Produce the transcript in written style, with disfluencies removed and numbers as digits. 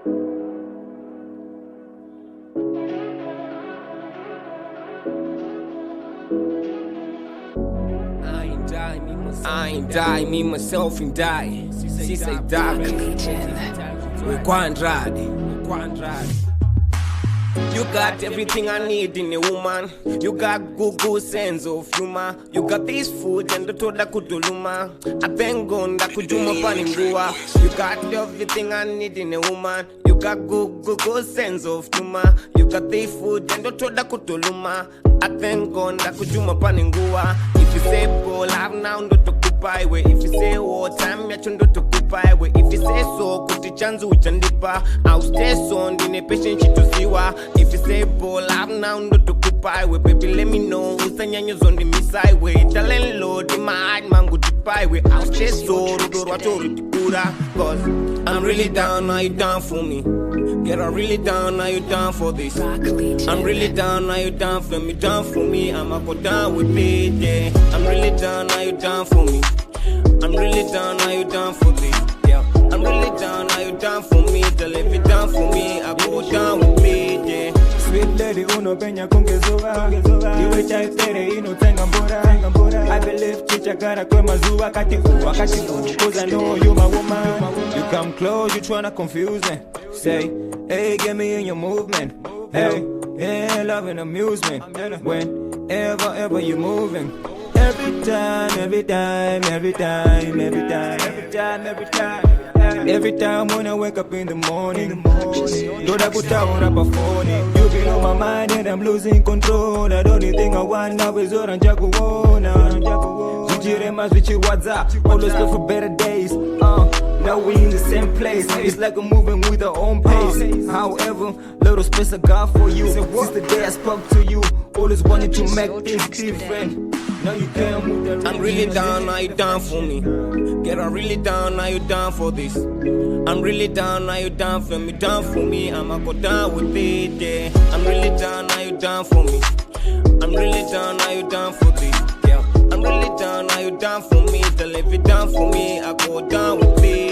I ain't die, me myself ain't die. She say die. Wekwa.Andrade. You got everything I need in a woman. You got good sense of humor. You got this food and the toda kutuluma. Apengonda kujuma paningua. You got everything I need in a woman. You got good sense of humor. You got this food and the toda kutuluma. Apengonda kujuma paningua. If you say ball, I've now ndo tukupai we. If you say war time, ya chundo tukupai we. If you say so, kuti chanzu uchandipa. I'll stay so ndine patient chitusiwa. If you say ball, I've now ndo tukupai we. Baby, let me know usanyanyo zondi misai we. Talent load in my heart, mangu tipai we. I'll stay so rudoro wacho ritikura. Cause I'm really down, now you down for me. Get I'm really down, now you down for this. I'm really down, now you down for me, down for me. I'ma go down with it, yeah. I'm really down, now you down for me. I'm really down, now you down for this, yeah. I'm really down, now you down for me. Tell if you down for me, I go down with it, yeah. Sweet lady, uno peña con que soba. Iwe chai tere ino tenga mbora. I believe chicha gara kwe mazuwa kati uwa kati unu. Cause I know you my woman. You come close, you tryna confuse me. Say, hey, get me in your movement. Hey, yeah, love and amusement. Whenever you moving. Every time when I wake up in the morning. Don't put down up a phone. You be on my mind and I'm losing control. The only thing I want now is Oranjakuona. Zujirema Zuchi WhatsApp. Always look for better days. Now we in the same place. It's like I'm moving with our own pace. However, little space I got for you. Since the day I spoke to you, always wanted to make things different. Now you can't move the I'm really down, now you down for me. Get I'm really down, now you down for this. I'm really down, now you down for me, down for me. I'ma go down with it, yeah. I'm really down, now you down for me. I'm really down, now you down for this, yeah. I'm really down, now you down for me. Tell if you down for me, I go down with it.